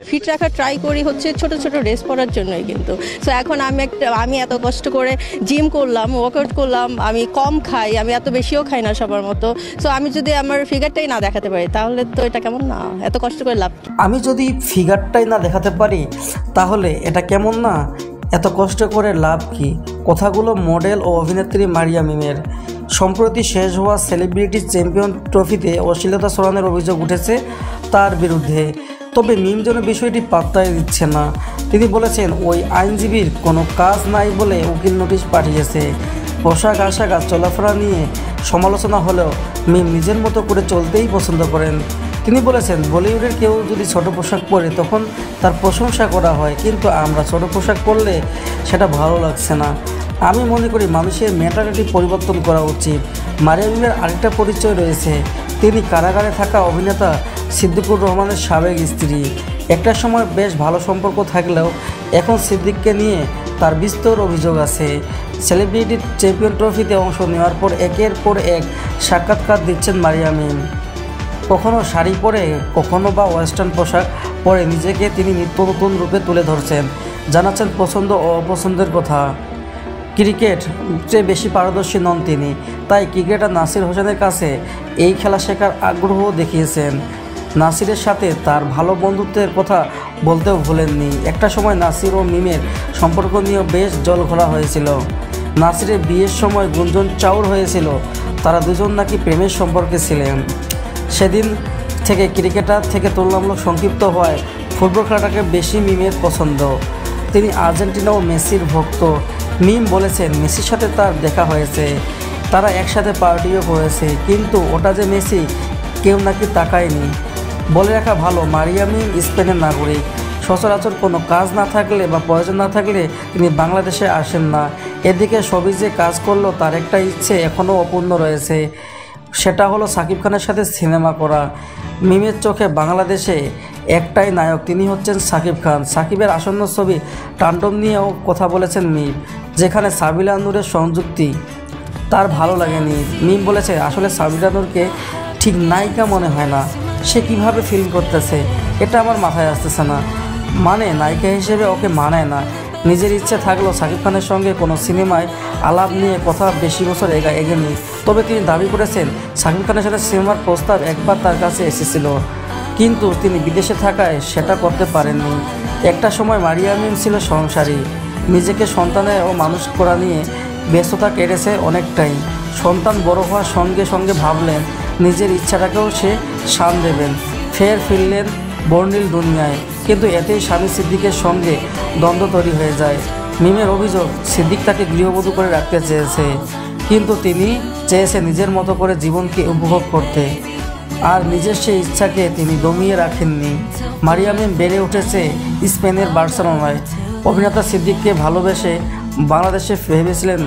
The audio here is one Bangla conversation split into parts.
ফিট রাখার ট্রাই করি হচ্ছে ছোট ছোট রেস পরার জন্যই কিন্তু। সো এখন আমি এত কষ্ট করে জিম করলাম, ওয়ার্কআউট করলাম, আমি কম খাই, আমি এত বেশিও খাই না সবার মতো। সো আমি যদি আমার ফিগারটাই না দেখাতে পারি তাহলে তো এটা কেমন না, এত কষ্ট করে লাভ। আমি যদি ফিগারটাই না দেখাতে পারি তাহলে এটা কেমন না, এত কষ্ট করে লাভ কি? কথাগুলো মডেল ও অভিনেত্রী মারিয়া মিমের। সম্প্রতি শেষ হওয়া সেলিব্রিটি চ্যাম্পিয়ন ট্রফিতে অশ্লীলতা ছড়ানোর অভিযোগ উঠেছে তার বিরুদ্ধে। তবে মিম যেন বিষয়টি পাত্তাই দিচ্ছে না। তিনি বলেছেন ওই আইনজীবীর কোনো কাজ নাই বলে উকিল নোটিশ পাঠিয়েছে। পোশাক আশাক আর চলাফেরা নিয়ে সমালোচনা হলেও মিম নিজের মতো করে চলতেই পছন্দ করেন। তিনি বলেছেন বলিউডের কেউ যদি ছোট পোশাক পরে তখন তার প্রশংসা করা হয়, কিন্তু আমরা ছোট পোশাক পরলে সেটা ভালো লাগছে না। আমি মনে করি মানুষের মেন্টালিটি পরিবর্তন করা উচিত। মারিয়া মিমের আরেকটা পরিচয় রয়েছে, তিনি কারাগারে থাকা অভিনেতা সিদ্দিকুর রহমানের সাবেক স্ত্রী। একটা সময় বেশ ভালো সম্পর্ক থাকলেও এখন সিদ্দিককে নিয়ে তার বিস্তর অভিযোগ আছে। সেলিব্রিটি চ্যাম্পিয়ন ট্রফিতে অংশ নেওয়ার পর একের পর এক সাক্ষাৎকার দিচ্ছেন মারিয়া মিম। কখনো শাড়ি পরে, কখনো বা ওয়েস্টার্ন পোশাক পরে নিজেকে তিনি নিত্য নতুন রূপে তুলে ধরছেন, জানাচ্ছেন পছন্দ ও অপছন্দের কথা। ক্রিকেট চেয়ে বেশি পারদর্শী নন তিনি, তাই ক্রিকেটার নাসির হোসেনের কাছে এই খেলা শেখার আগ্রহ দেখিয়েছেন। নাসিরের সাথে তার ভালো বন্ধুত্বের কথা বলতেও ভুলেননি। একটা সময় নাসির ও মিমের সম্পর্ক নিয়েও বেশ জলঘোলা হয়েছিল। নাসিরের বিয়ের সময় গুঞ্জন চাউর হয়েছিল তারা দুজন নাকি প্রেমের সম্পর্কে ছিলেন। সেদিন থেকে ক্রিকেটার থেকে তুলনামূলক সংক্ষিপ্ত হওয়ায় ফুটবল খেলাটাকে বেশি মিমের পছন্দ। তিনি আর্জেন্টিনা ও মেসির ভক্ত। মিম বলেছেন মেসির সাথে তার দেখা হয়েছে, তারা একসাথে পার্টিও করেছে, কিন্তু ওটা যে মেসি কেউ নাকি তাকায়নি। বলে রাখা ভালো, মারিয়া মিম স্পেনের নাগরিক। সচরাচর কোনো কাজ না থাকলে বা প্রয়োজন না থাকলে তিনি বাংলাদেশে আসেন না। এদিকে সবই যে কাজ করলেও তার একটা ইচ্ছে এখনও অপূর্ণ রয়েছে, সেটা হলো সাকিব খানের সাথে সিনেমা করা। মিমের চোখে বাংলাদেশে একটাই নায়ক, তিনি হচ্ছেন সাকিব খান। সাকিবের আসন্ন ছবি তাণ্ডব নিয়েও কথা বলেছেন মিম, যেখানে সাবিলা নূরের সংযুক্তি তার ভালো লাগেনি। মিম বলেছে আসলে সাবিলা নূরকে ঠিক নায়িকা মনে হয় না, সে কিভাবে ফিল্ম করতেছে এটা আমার মাথায় আসতেছে না, মানে নায়িকা হিসেবে ওকে মানায় না। নিজের ইচ্ছে থাকলেও সাকিব খানের সঙ্গে কোনো সিনেমায় আলাপ নিয়ে কথা বেশি বছর এগেনি। তবে তিনি দাবি করেছেন সাকিব খানের সাথে সিনেমার প্রস্তাব একবার তার কাছে এসেছিল, কিন্তু তিনি বিদেশে থাকায় সেটা করতে পারেননি। একটা সময় মারিয়া মিম ছিল সংসারী, নিজেকে সন্তানের ও মানুষ করা নিয়ে ব্যস্ততা কেটেছে অনেকটাই। সন্তান বড় হওয়ার সঙ্গে সঙ্গে ভাবলেন নিজের ইচ্ছাটাকেও সে শান দেবেন, ফের ফিরলেন বর্ণিল দুনিয়ায়। কিন্তু এতেই স্বামী সিদ্দিকের সঙ্গে দ্বন্দ্ব তৈরি হয়ে যায়। মিমের অভিযোগ সিদ্দিক তাকে গৃহবধূ করে রাখতে চেয়েছে, কিন্তু তিনি চেয়েছে নিজের মতো করে জীবনকে উপভোগ করতে, আর নিজের সেই ইচ্ছাকে তিনি দমিয়ে রাখেননি। মারিয়া মিম বেড়ে উঠেছে স্পেনের বার্সেলোনায়। অভিনেতা সিদ্দিককে ভালোবেসে বাংলাদেশে ভেবেছিলেন।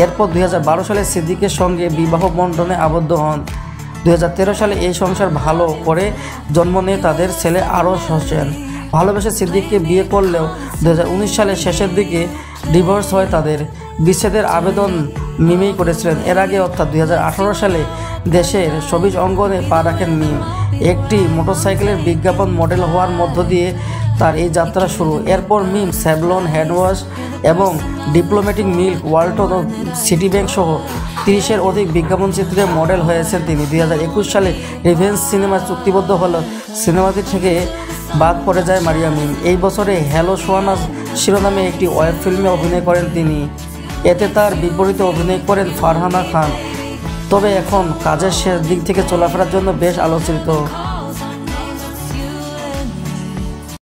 এরপর 2012 সালে সিদ্দিকের সঙ্গে বিবাহ বন্ধনে আবদ্ধ হন। 2013 সালে এই সংসার ভালো করে জন্ম নিয়ে তাদের ছেলে আরশ হোসেন। ভালোবেসে সিদ্দিককে বিয়ে করলেও 2019 সালের শেষের দিকে ডিভোর্স হয় তাদের। বিচ্ছেদের আবেদন মিমেই করেছিলেন। এর আগে অর্থাৎ 2018 সালে দেশের সবিজ অঙ্গনে পা রাখেন মিম। একটি মোটরসাইকেলের বিজ্ঞাপন মডেল হওয়ার মধ্য দিয়ে তার এই যাত্রা শুরু। এরপর মিম স্যাভলন হ্যান্ডওয়াশ এবং ডিপ্লোম্যাটিক মিল্ক, ওয়ালটন ও সিটি ব্যাংক সহ 30-এর অধিক বিজ্ঞাপন চিত্রে মডেল হয়েছেন তিনি। 2021 সালে রিভেঞ্জ সিনেমা চুক্তিবদ্ধ হলো সিনেমাটি থেকে বাদ পড়ে যায় মারিয়া মিম। এই বছরে হ্যালো সোয়ানা শিরোনামে একটি ওয়েব ফিল্মে অভিনয় করেন তিনি। এতে তার বিপরীতে অভিনয় করেন ফারহানা খান। তবে এখন কাজের শেষ দিক থেকে চলাফেরার জন্য বেশ আলোচিত।